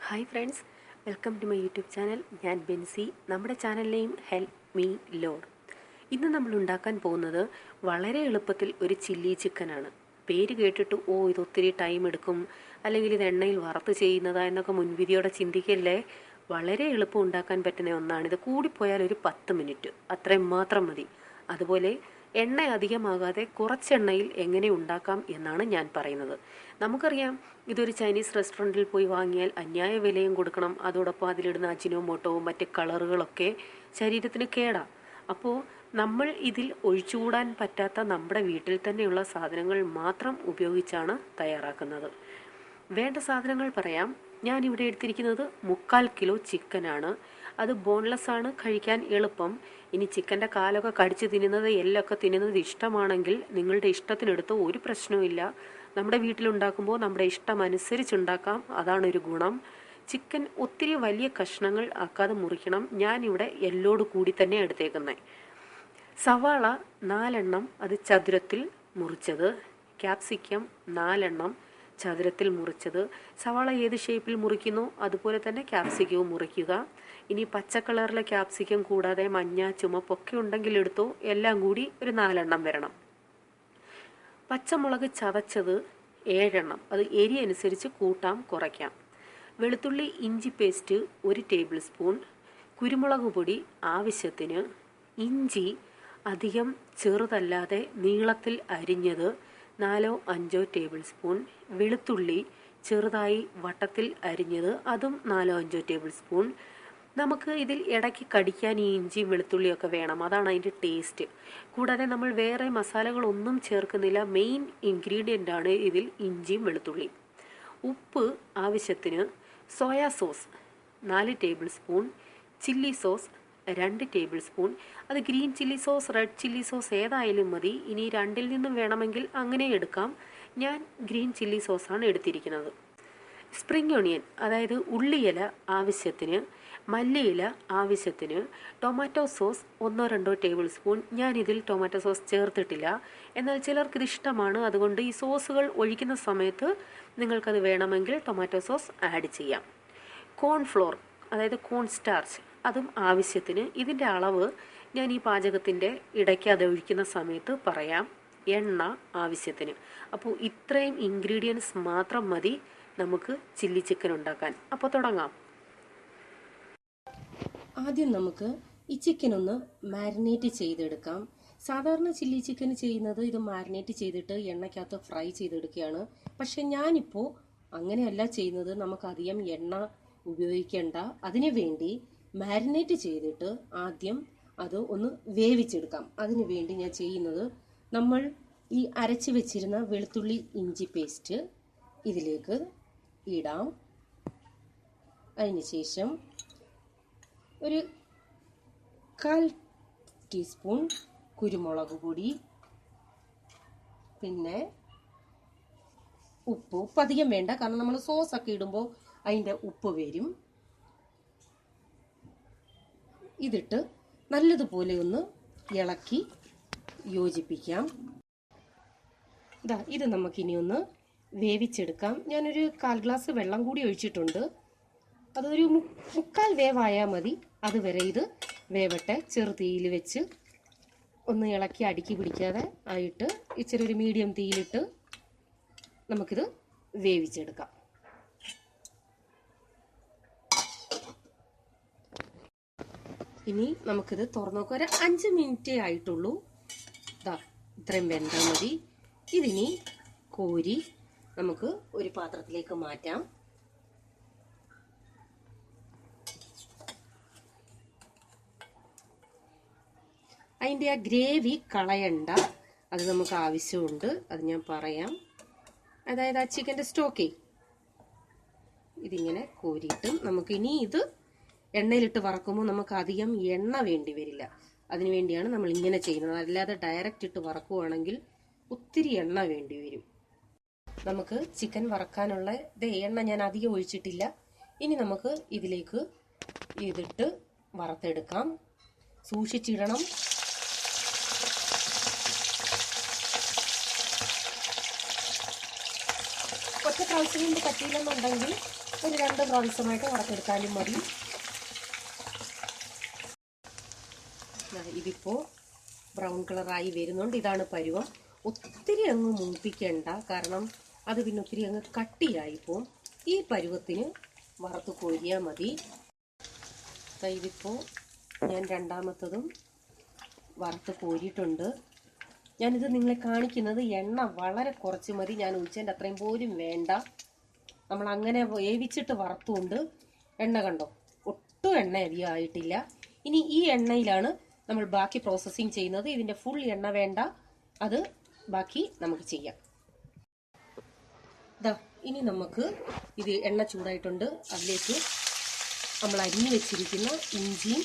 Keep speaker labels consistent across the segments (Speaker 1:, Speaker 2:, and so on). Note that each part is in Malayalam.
Speaker 1: Hi friends, welcome to my YouTube channel. ഞാൻ ബെൻസി. നമ്മുടെ channel name help me lord. ഇന്ന് നമ്മൾ ഉണ്ടാക്കാൻ പോകുന്നത് വളരെ എളുപ്പത്തിൽ ഒരു ചില്ലി ചിക്കനാണ്. പേര് കേട്ടിട്ട് ഇത് ഒത്തിരി ടൈം എടുക്കും, അല്ലെങ്കിൽ ഇത് എണ്ണയിൽ വറുത്ത് ചെയ്യുന്നതാ എന്നൊക്കെ മുൻവിധിയോടെ ചിന്തിക്കല്ലേ. വളരെ എളുപ്പം ഉണ്ടാക്കാൻ പറ്റുന്ന ഒന്നാണിത്. കൂടിപ്പോയാൽ ഒരു 10 മിനിറ്റ് അത്രയും മാത്രം മതി. അതുപോലെ എണ്ണ അധികമാകാതെ കുറച്ചെണ്ണയിൽ എങ്ങനെ ഉണ്ടാക്കാം എന്നാണ് ഞാൻ പറയുന്നത്. നമുക്കറിയാം, ഇതൊരു ചൈനീസ് റെസ്റ്റോറൻറ്റിൽ പോയി വാങ്ങിയാൽ അന്യായ വിലയും കൊടുക്കണം. അതോടൊപ്പം അതിലിടുന്ന അജിനോമോട്ടോവും മറ്റ് കളറുകളൊക്കെ ശരീരത്തിന് കേടാം. അപ്പോൾ നമ്മൾ ഇതിൽ ഒഴിച്ചുകൂടാൻ പറ്റാത്ത നമ്മുടെ വീട്ടിൽ തന്നെയുള്ള സാധനങ്ങൾ മാത്രം ഉപയോഗിച്ചാണ് തയ്യാറാക്കുന്നത്. വേണ്ട സാധനങ്ങൾ പറയാം. ഞാനിവിടെ എടുത്തിരിക്കുന്നത് 3/4 കിലോ ചിക്കനാണ്. അത് ബോൺലെസ് ആണ്, കഴിക്കാൻ എളുപ്പം. ഇനി ചിക്കൻ്റെ കാലൊക്കെ കടിച്ച് തിന്നുന്നത്, എല്ലൊക്കെ തിന്നുന്നത് ഇഷ്ടമാണെങ്കിൽ നിങ്ങളുടെ ഇഷ്ടത്തിനെടുത്ത് ഒരു പ്രശ്നവുമില്ല. നമ്മുടെ വീട്ടിലുണ്ടാക്കുമ്പോൾ നമ്മുടെ ഇഷ്ടം അനുസരിച്ചുണ്ടാക്കാം. അതാണൊരു ഗുണം. ചിക്കൻ ഒത്തിരി വലിയ കഷ്ണങ്ങൾ ആക്കാതെ മുറിക്കണം. ഞാനിവിടെ എല്ലോട് കൂടി തന്നെ എടുത്തേക്കുന്നത്. സവാള 4 എണ്ണം, അത് ചതുരത്തിൽ മുറിച്ചത്. ക്യാപ്സിക്കം 4 എണ്ണം ചതുരത്തിൽ മുറിച്ചത്. സവാള ഏത് ഷേപ്പിൽ മുറിക്കുന്നു അതുപോലെ തന്നെ ക്യാപ്സിക്കവും മുറിക്കുക. ഇനി പച്ച കളറിലെ ക്യാപ്സിക്കം കൂടാതെ മഞ്ഞ, ചുമപ്പൊക്കെ ഉണ്ടെങ്കിൽ എടുത്തോ. എല്ലാം കൂടി ഒരു 4 എണ്ണം വരണം. പച്ചമുളക് ചതച്ചത് 7 എണ്ണം, അത് എരി അനുസരിച്ച് കൂട്ടാം കുറയ്ക്കാം. വെളുത്തുള്ളി ഇഞ്ചി പേസ്റ്റ് 1 ടേബിൾ സ്പൂൺ. കുരുമുളക് പൊടി ആവശ്യത്തിന്. ഇഞ്ചി അധികം ചെറുതല്ലാതെ നീളത്തിൽ അരിഞ്ഞത് 4-5 ടേബിൾ സ്പൂൺ. വെളുത്തുള്ളി ചെറുതായി വട്ടത്തിൽ അരിഞ്ഞത്, അതും 4-5 ടേബിൾ സ്പൂൺ. നമുക്ക് ഇതിൽ ഇടയ്ക്ക് കടിക്കാൻ ഈ ഇഞ്ചിയും വെളുത്തുള്ളിയൊക്കെ വേണം, അതാണ് അതിൻ്റെ ടേസ്റ്റ്. കൂടാതെ നമ്മൾ വേറെ മസാലകളൊന്നും ചേർക്കുന്നില്ല. മെയിൻ ഇൻഗ്രീഡിയൻ്റ് ആണ് ഇതിൽ ഇഞ്ചിയും വെളുത്തുള്ളിയും. ഉപ്പ് ആവശ്യത്തിന്. Soya sauce 4 tablespoon. Chilli sauce 2 tablespoon. അത് green chilli sauce, red chilli sauce ഏതായാലും മതി. ഇനി രണ്ടിൽ നിന്നും വേണമെങ്കിൽ അങ്ങനെ എടുക്കാം. ഞാൻ ഗ്രീൻ ചില്ലി സോസാണ് എടുത്തിരിക്കുന്നത്. സ്പ്രിംഗ് ഒണിയൻ, അതായത് ഉള്ളിയില ആവശ്യത്തിന്. മല്ലിയില ആവശ്യത്തിന്. Tomato sauce 1-2 table spoon. ഞാനിതിൽ ടൊമാറ്റോ സോസ് ചേർത്തിട്ടില്ല, എന്നാൽ ചിലർക്കിത് ഇഷ്ടമാണ്. അതുകൊണ്ട് ഈ സോസുകൾ ഒഴിക്കുന്ന സമയത്ത് നിങ്ങൾക്കത് വേണമെങ്കിൽ ടൊമാറ്റോ സോസ് ആഡ് ചെയ്യാം. കോൺഫ്ലോർ, അതായത് കോൺ സ്റ്റാർച്ച്, അതും ആവശ്യത്തിന്. ഇതിൻ്റെ അളവ് ഞാൻ ഈ പാചകത്തിൻ്റെ ഇടയ്ക്ക് അത് ഒഴിക്കുന്ന സമയത്ത് പറയാം. എണ്ണ ആവശ്യത്തിന്. അപ്പോൾ ഇത്രയും ഇൻഗ്രീഡിയൻസ് മാത്രം മതി നമുക്ക് ചില്ലി ചിക്കൻ ഉണ്ടാക്കാൻ. അപ്പോൾ തുടങ്ങാം.
Speaker 2: ആദ്യം നമുക്ക് ഈ ചിക്കൻ ഒന്ന് മാരിനേറ്റ് ചെയ്തെടുക്കാം. സാധാരണ ചില്ലി ചിക്കൻ ചെയ്യുന്നത് ഇത് മാരിനേറ്റ് ചെയ്തിട്ട് എണ്ണയ്ക്കകത്ത് ഫ്രൈ ചെയ്തെടുക്കുകയാണ്. പക്ഷെ ഞാനിപ്പോൾ അങ്ങനെയല്ല ചെയ്യുന്നത്. നമുക്കധികം എണ്ണ ഉപയോഗിക്കേണ്ട. അതിനു വേണ്ടി മാരിനേറ്റ് ചെയ്തിട്ട് ആദ്യം അത് ഒന്ന് വേവിച്ചെടുക്കാം. അതിനു വേണ്ടി ഞാൻ ചെയ്യുന്നത്, നമ്മൾ ഈ അരച്ച് വെച്ചിരുന്ന വെളുത്തുള്ളി ഇഞ്ചി പേസ്റ്റ് ഇതിലേക്ക് ഇടാം. അതിനുശേഷം ഒരു 1/4 ടീസ്പൂൺ കുരുമുളക് പൊടി, പിന്നെ ഉപ്പ് അധികം വേണ്ട, കാരണം നമ്മൾ സോസൊക്കെ ഇടുമ്പോൾ അതിൻ്റെ ഉപ്പ് വരും. ഇതിട്ട് നല്ലതുപോലെ ഒന്ന് ഇളക്കി യോജിപ്പിക്കാം. ഇത് നമുക്കിനി ഒന്ന് വേവിച്ചെടുക്കാം. ഞാനൊരു 1/4 ഗ്ലാസ് വെള്ളം കൂടി ഒഴിച്ചിട്ടുണ്ട്. അതൊരു 3/4 വേവായാൽ മതി. അതുവരെ ഇത് വേവട്ടെ. ചെറുതീയിൽ വെച്ച് ഒന്ന് ഇളക്കി അടുക്കി പിടിക്കാതെ ആയിട്ട് ഇച്ചിരി ഒരു മീഡിയം തീയിലിട്ട് നമുക്കിത് വേവിച്ചെടുക്കാം. ഇനി നമുക്കിത് തുറന്നു നോക്കാം. ഒരു 5 മിനിറ്റേ ആയിട്ടുള്ളൂ. ഇത്രയും വെന്താൽ മതി. ഇതിനി കോരി നമുക്ക് ഒരു പാത്രത്തിലേക്ക് മാറ്റാം. അതിൻ്റെ ആ ഗ്രേവി കളയണ്ട, അത് നമുക്ക് ആവശ്യമുണ്ട്. അത് ഞാൻ പറയാം. അതായത് ആ ചിക്കൻ്റെ സ്റ്റോക്കേ ഇതിങ്ങനെ കോരിയിട്ടും നമുക്ക് ഇനി ഇത് എണ്ണയിലിട്ട് വറക്കുമ്പോൾ നമുക്ക് അധികം എണ്ണ വേണ്ടി വരില്ല. അതിനു വേണ്ടിയാണ് നമ്മൾ ഇങ്ങനെ ചെയ്യുന്നത്. അല്ലാതെ ഡയറക്റ്റ് ഇട്ട് വറക്കുവാണെങ്കിൽ ഒത്തിരി എണ്ണ വേണ്ടി വരും. നമുക്ക് ചിക്കൻ വറക്കാനുള്ള എണ്ണ ഞാൻ അധികം ഒഴിച്ചിട്ടില്ല. ഇനി നമുക്ക് ഇതിലേക്ക് ഇതിട്ട് വറുത്തെടുക്കാം. സൂക്ഷിച്ചിടണം. ഒറ്റ പ്രാവശ്യം കൊണ്ട് പറ്റിയില്ലെന്നുണ്ടെങ്കിൽ ഒരു 2 പ്രാവശ്യമായിട്ട് വറുത്തെടുത്താലും മതി. ഇതിപ്പോൾ ബ്രൗൺ കളറായി വരുന്നുണ്ട്. ഇതാണ് പരുവം. ഒത്തിരി അങ്ങ് മൂപ്പിക്കണ്ട, കാരണം അത് പിന്നെ ഒത്തിരി അങ്ങ് കട്ടിയായിപ്പോൾ. ഈ പരുവത്തിന് വറുത്ത് കോരിയാൽ മതി. ഇതിപ്പോൾ ഞാൻ രണ്ടാമത്തതും വറുത്ത് കോരിയിട്ടുണ്ട്. ഞാനിത് നിങ്ങളെ കാണിക്കുന്നത് എണ്ണ വളരെ കുറച്ച് മതി. ഞാൻ ഒഴിച്ചതിൻ്റെ അത്രയും പോലും വേണ്ട. നമ്മൾ അങ്ങനെ വേവിച്ചിട്ട് വറുത്തുകൊണ്ട് എണ്ണ കണ്ടോ, ഒട്ടും എണ്ണ അധികം ആയിട്ടില്ല. ഇനി ഈ എണ്ണയിലാണ് നമ്മൾ ബാക്കി പ്രോസസ്സിങ് ചെയ്യുന്നത്. ഇതിൻ്റെ ഫുൾ എണ്ണ വേണ്ട, അത് ബാക്കി നമുക്ക് ചെയ്യാം. ഇനി നമുക്ക് ഇത് എണ്ണ ചൂടായിട്ടുണ്ട്. അതിലേക്ക് നമ്മൾ അരിഞ്ഞു വെച്ചിരിക്കുന്ന ഇഞ്ചിയും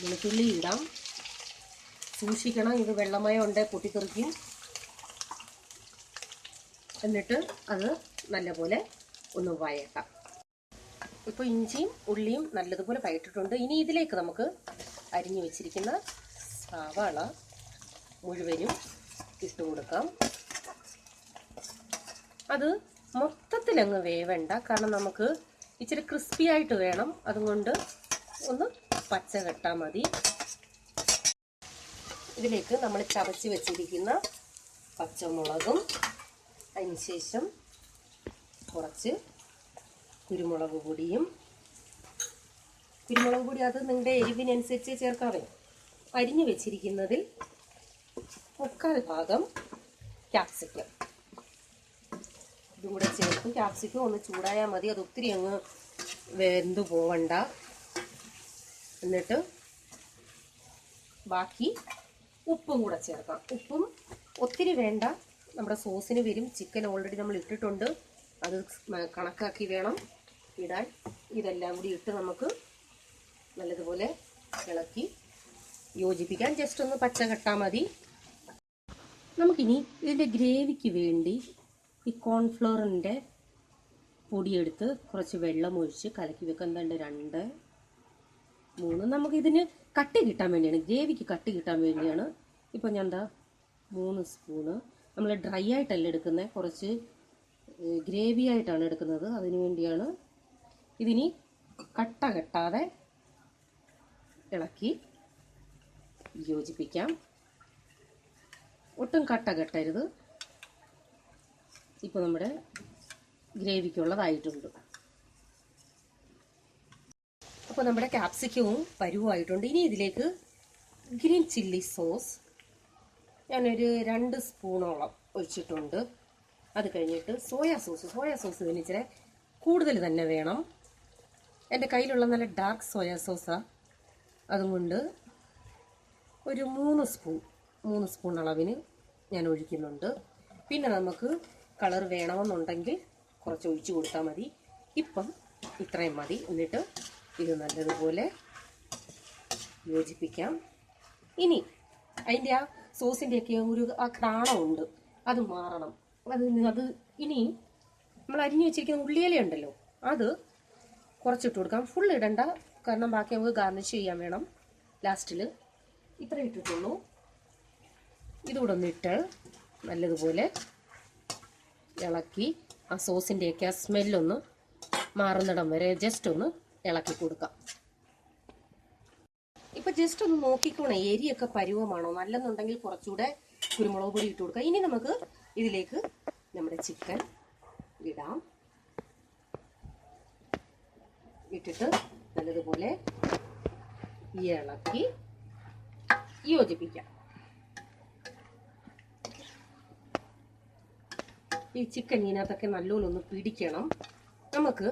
Speaker 2: വെളുത്തുള്ളി ഇടാം. സൂക്ഷിക്കണം, ഇത് വെള്ളമയം ഉണ്ട്, പൊട്ടിത്തെറിക്കും. എന്നിട്ട് അത് നല്ലപോലെ ഒന്ന് വഴട്ടാം. ഇപ്പോൾ ഇഞ്ചിയും ഉള്ളിയും നല്ലതുപോലെ വഴറ്റിട്ടുണ്ട്. ഇനി ഇതിലേക്ക് നമുക്ക് അരിഞ്ഞു വെച്ചിരിക്കുന്ന സവാള മുഴുവനും ഇട്ട് കൊടുക്കാം. അത് മൊത്തത്തിലങ്ങ് വേവണ്ട, കാരണം നമുക്ക് ഇച്ചിരി ക്രിസ്പി ആയിട്ട് വേണം. അതുകൊണ്ട് ഒന്ന് പച്ച കെട്ടാൽ മതി. ഇതിലേക്ക് നമ്മൾ ചതച്ച് വെച്ചിരിക്കുന്ന പച്ചമുളകും അതിനുശേഷം കുറച്ച് കുരുമുളക് പൊടിയും. കുരുമുളക് പൊടി അത് നിങ്ങളുടെ എരിവിനനുസരിച്ച് ചേർക്കാവേ. അരിഞ്ഞു വെച്ചിരിക്കുന്നതിൽ 3/4 ഭാഗം ക്യാപ്സിക്കം ഇതും കൂടെ ചേർത്ത് ക്യാപ്സിക്കം ഒന്ന് ചൂടായാൽ മതി. അത് ഒത്തിരി അങ്ങ് വെന്തു പോവണ്ട. എന്നിട്ട് ബാക്കി ഉപ്പും കൂടെ ചേർക്കാം. ഉപ്പും ഒത്തിരി വേണ്ട, നമ്മുടെ സോസിന് വരും. ചിക്കൻ ഓൾറെഡി നമ്മൾ ഇട്ടിട്ടുണ്ട്, അത് കണക്കാക്കി വേണം ഇടാൻ. ഇതെല്ലാം കൂടി ഇട്ട് നമുക്ക് നല്ലതുപോലെ ഇളക്കി യോജിപ്പിക്കാൻ. ജസ്റ്റ് ഒന്ന് പച്ച കെട്ടാൽ മതി. നമുക്കിനി ഇതിൻ്റെ ഗ്രേവിക്ക് വേണ്ടി ഈ കോൺഫ്ലോറിൻ്റെ പൊടിയെടുത്ത് കുറച്ച് വെള്ളം ഒഴിച്ച് കലക്കി വെക്കാം. എന്താണ്ട് 2, 3 നമുക്കിതിന് കട്ടി കിട്ടാൻ വേണ്ടിയാണ്, ഗ്രേവിക്ക് കട്ടി കിട്ടാൻ വേണ്ടിയാണ്. ഇപ്പോൾ ഞാൻ 3 സ്പൂണ്. നമ്മൾ ഡ്രൈ ആയിട്ടല്ല എടുക്കുന്നത്, കുറച്ച് ഗ്രേവി ആയിട്ടാണ് എടുക്കുന്നത്. അതിനു വേണ്ടിയാണ്. ഇതിനി കട്ട കെട്ടാതെ ഇളക്കി യോജിപ്പിക്കാം. ഒട്ടും കട്ട കെട്ടരുത്. ഇപ്പോൾ നമ്മുടെ ഗ്രേവിക്കുള്ളതായിട്ടുണ്ട്. അപ്പോൾ നമ്മുടെ ക്യാപ്സിക്കവും പരുവായിട്ടുണ്ട്. ഇനി ഇതിലേക്ക് ഗ്രീൻ ചില്ലി സോസ് ഞാനൊരു 2 സ്പൂണോളം ഒഴിച്ചിട്ടുണ്ട്. അത് കഴിഞ്ഞിട്ട് സോയാ സോസ് ഇതിന് ഇച്ചിരി കൂടുതൽ തന്നെ വേണം. എൻ്റെ കയ്യിലുള്ള നല്ല ഡാർക്ക് സോയാ സോസാണ്, അതുകൊണ്ട് ഒരു 3 സ്പൂൺ അളവിന് ഞാൻ ഒഴിക്കുന്നുണ്ട്. പിന്നെ നമുക്ക് കളർ വേണമെന്നുണ്ടെങ്കിൽ കുറച്ച് ഒഴിച്ചു കൊടുത്താൽ മതി. ഇപ്പം ഇത്രയും മതി. എന്നിട്ട് ഇത് നല്ലതുപോലെ യോജിപ്പിക്കാം. ഇനി അതിൻ്റെ ആ സോസിൻ്റെയൊക്കെ ഒരു ആ ക്രാണമുണ്ട്, അത് മാറണം. അത് ഇനി നമ്മൾ അരിഞ്ഞു വെച്ചിരിക്കുന്ന ഉള്ളിയില ഉണ്ടല്ലോ, അത് കുറച്ചിട്ട് കൊടുക്കാം. ഫുൾ ഇടണ്ട, കാരണം ബാക്കി നമുക്ക് ഗാർണിഷ് ചെയ്യാൻ വേണം ലാസ്റ്റിൽ. ഇത്ര ഇട്ടിട്ടുള്ളൂ. ഇതുകൂടെ ഒന്നിട്ട് നല്ലതുപോലെ ഇളക്കി ആ സോസിൻ്റെയൊക്കെ ആ സ്മെല്ലൊന്ന് മാറുന്നിടം വരെ ജസ്റ്റ് ഒന്ന് ഇളക്കി കൊടുക്കാം. ഇപ്പം ജസ്റ്റ് ഒന്ന് നോക്കിക്കോണേ, എരിയൊക്കെ പരുവമാണോ. നല്ലെന്നുണ്ടെങ്കിൽ കുറച്ചുകൂടെ കുരുമുളക് പൊടി ഇട്ട് കൊടുക്കാം. ഇനി നമുക്ക് ഇതിലേക്ക് നമ്മുടെ ചിക്കൻ ഇടാം. ഇട്ടിട്ട് നല്ലതുപോലെ ഇളക്കി യോജിപ്പിക്കാം. ഈ ചിക്കൻ ഇതിനകത്തൊക്കെ നല്ലോണം ഒന്ന് പിടിക്കണം. നമുക്ക്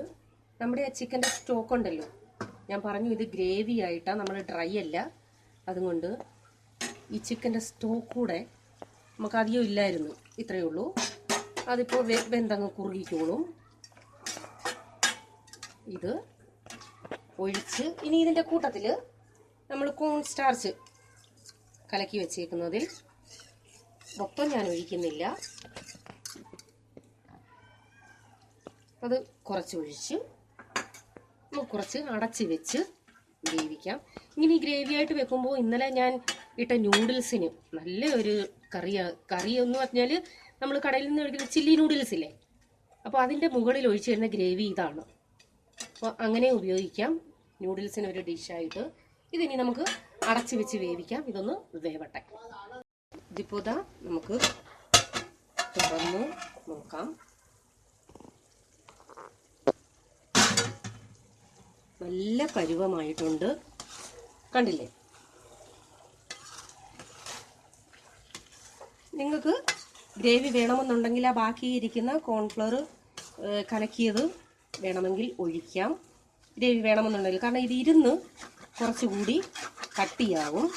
Speaker 2: നമ്മുടെ ആ ചിക്കൻ്റെ സ്റ്റോക്ക് ഉണ്ടല്ലോ, ഞാൻ പറഞ്ഞു ഇത് ഗ്രേവി ആയിട്ടാണ്, നമ്മൾ ഡ്രൈ അല്ല. അതുകൊണ്ട് ഈ ചിക്കൻ്റെ സ്റ്റോക്ക് കൂടെ നമുക്ക് അധികം ഇല്ലായിരുന്നു, ഇത്രയേ ഉള്ളൂ. അതിപ്പോൾ വെന്തങ്ങ് കുറുകിക്കോളും. ഇത് ഒഴിച്ച് ഇനി ഇതിൻ്റെ കൂട്ടത്തിൽ നമ്മൾ കോൺ സ്റ്റാർച്ച് കലക്കി വെച്ചേക്കുന്നതിൽ മൊത്തം ഞാൻ ഒഴിക്കുന്നില്ല, അത് കുറച്ചൊഴിച്ച് നമുക്ക് കുറച്ച് അടച്ച് വെച്ച് വേവിക്കാം. ഇങ്ങനെ ഈ ഗ്രേവി ആയിട്ട് വെക്കുമ്പോൾ ഇന്നലെ ഞാൻ ഇട്ട നൂഡിൽസിന് നല്ല ഒരു കറി എന്ന് പറഞ്ഞാൽ നമ്മൾ കടയിൽ നിന്ന് മേടിക്കുന്ന ചില്ലി നൂഡിൽസ് ഇല്ലേ, അപ്പോൾ അതിൻ്റെ മുകളിൽ ഒഴിച്ചു തരുന്ന ഗ്രേവി ഇതാണ്. അപ്പോൾ അങ്ങനെ ഉപയോഗിക്കാം നൂഡിൽസിന് ഒരു ഡിഷായിട്ട്. ഇതിനി നമുക്ക് അടച്ചു വെച്ച് വേവിക്കാം. ഇതൊന്ന് വേവട്ടെ. ഇതിപ്പോൾ ഇതാ നമുക്ക് തുറന്ന് നോക്കാം. നല്ല പരുവമായിട്ടുണ്ട്, കണ്ടില്ലേ? നിങ്ങൾക്ക് ഗ്രേവി വേണമെന്നുണ്ടെങ്കിൽ ആ ബാക്കിയിരിക്കുന്ന കോൺഫ്ലവർ കലക്കിയത് വേണമെങ്കിൽ ഒഴിക്കാം. ഗ്രേവി വേണമെന്നുണ്ടെങ്കിൽ, കാരണം ഇത് ഇരുന്ന് കുറച്ചുകൂടി കട്ടിയാവും.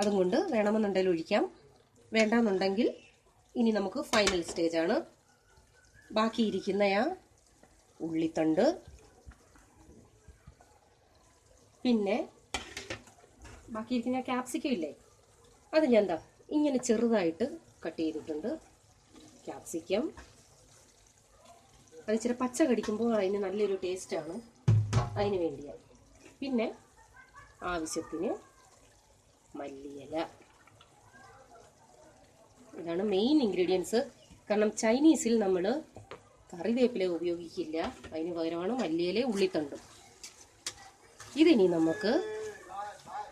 Speaker 2: അതുകൊണ്ട് വേണമെന്നുണ്ടെങ്കിൽ ഒഴിക്കാം. വേണ്ടാന്നുണ്ടെങ്കിൽ ഇനി നമുക്ക് ഫൈനൽ സ്റ്റേജാണ്. ബാക്കിയിരിക്കുന്ന ആ ഉള്ളിത്തണ്ട്, പിന്നെ ബാക്കിയിരിക്കുന്ന ക്യാപ്സിക്കം ഇല്ലേ, അത് ഞാൻ എന്താ ഇങ്ങനെ ചെറുതായിട്ട് കട്ട് ചെയ്തിട്ടുണ്ട്. ക്യാപ്സിക്കം അത് ഇച്ചിരി പച്ച കടിക്കുമ്പോൾ അതിന് നല്ലൊരു ടേസ്റ്റാണ്, അതിന് വേണ്ടിയാണ്. പിന്നെ ആവശ്യത്തിന് മല്ലിയില. ഇതാണ് മെയിൻ ഇൻഗ്രീഡിയൻസ്. കാരണം ചൈനീസിൽ നമ്മൾ കറിവേപ്പില ഉപയോഗിക്കില്ല, അതിന് പകരമാണ് മല്ലിയില, ഉള്ളിത്തണ്ടും. ഇതിനി നമുക്ക്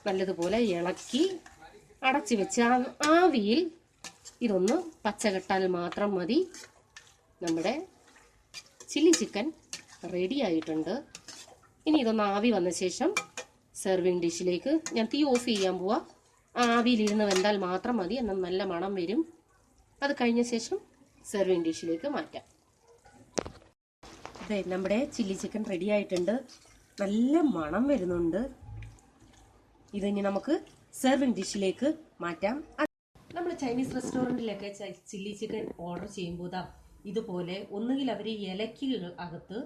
Speaker 2: നല്ലതുപോലെ ഇളക്കി അടച്ചു വെച്ച് ആവിയിൽ ഇതൊന്ന് പച്ചകെട്ടാൽ മാത്രം മതി. നമ്മുടെ ചില്ലി ചിക്കൻ റെഡി ആയിട്ടുണ്ട്. ഇനി ഇതൊന്ന് ആവി വന്ന ശേഷം സെർവിങ് ഡിഷിലേക്ക് ഞാൻ തീ ഓഫ് ചെയ്യാൻ പോവാ. ആവിയിലിരുന്ന് വെന്താൽ മാത്രം മതി, എന്നാൽ നല്ല മണം വരും. അത് കഴിഞ്ഞ ശേഷം സെർവിങ് ഡിഷിലേക്ക് മാറ്റാം. അതെ, നമ്മുടെ ചില്ലി ചിക്കൻ റെഡി ആയിട്ടുണ്ട്. നല്ല മണം വരുന്നുണ്ട്. ഇതിനി നമുക്ക് സെർവിങ് ഡിഷിലേക്ക് മാറ്റാം. നമ്മൾ ചൈനീസ് റെസ്റ്റോറൻറ്റിലൊക്കെ ചില്ലി ചിക്കൻ ഓർഡർ ചെയ്യുമ്പോൾ ഇതുപോലെ ഒന്നുകിൽ അവർ ഇലയ്ക്ക് അകത്ത്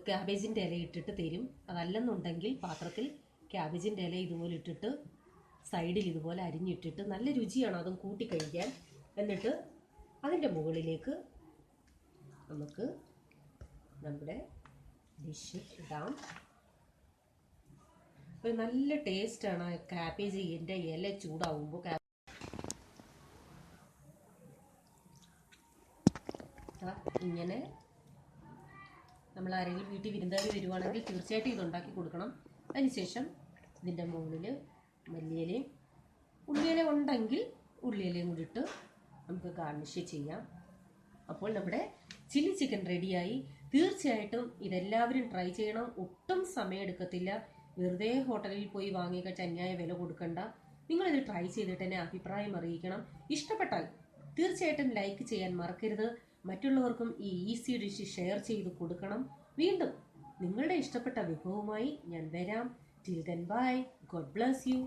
Speaker 2: ക്യാബേജിൻ്റെ ഇല ഇട്ടിട്ട് തരും. അതല്ലെന്നുണ്ടെങ്കിൽ പാത്രത്തിൽ ക്യാബേജിൻ്റെ ഇല ഇതുപോലെ ഇട്ടിട്ട് സൈഡിൽ ഇതുപോലെ അരിഞ്ഞിട്ടിട്ട് നല്ല രുചിയാണ് അതും കൂട്ടി കഴിക്കാൻ. എന്നിട്ട് അതിൻ്റെ മുകളിലേക്ക് നമുക്ക് നമ്മുടെ ഡിഷ് ഇടാം. ഒരു നല്ല ടേസ്റ്റാണ് ക്യാബേജിൻ്റെ ഇല ചൂടാവുമ്പോൾ. ഇങ്ങനെ നമ്മൾ ആരെങ്കിലും വീട്ടിൽ വിരുന്നുകാർ വരുവാണെങ്കിൽ തീർച്ചയായിട്ടും ഇതുണ്ടാക്കി കൊടുക്കണം. അതിനുശേഷം ഇതിൻ്റെ മുകളിൽ മല്ലിയിലയും ഉള്ളിയില ഉണ്ടെങ്കിൽ ഉള്ളിയിലയും കൂടി ഇട്ട് നമുക്ക് ഗാർണിഷ് ചെയ്യാം. അപ്പോൾ നമ്മുടെ ചില്ലി ചിക്കൻ റെഡിയായി. തീർച്ചയായിട്ടും ഇതെല്ലാവരും ട്രൈ ചെയ്യണം. ഒട്ടും സമയമെടുക്കത്തില്ല. വെറുതെ ഹോട്ടലിൽ പോയി വാങ്ങിക്കഴിച്ച് അന്യായ വില കൊടുക്കണ്ട. നിങ്ങളിത് ട്രൈ ചെയ്തിട്ട് എന്നെ അഭിപ്രായം അറിയിക്കണം. ഇഷ്ടപ്പെട്ടാൽ തീർച്ചയായിട്ടും ലൈക്ക് ചെയ്യാൻ മറക്കരുത്. മറ്റുള്ളവർക്കും ഈ ഈസി ഡിഷ് ഷെയർ ചെയ്ത് കൊടുക്കണം. വീണ്ടും നിങ്ങളുടെ ഇഷ്ടപ്പെട്ട വിഭവവുമായി ഞാൻ വരാം. Till then bye. God bless you.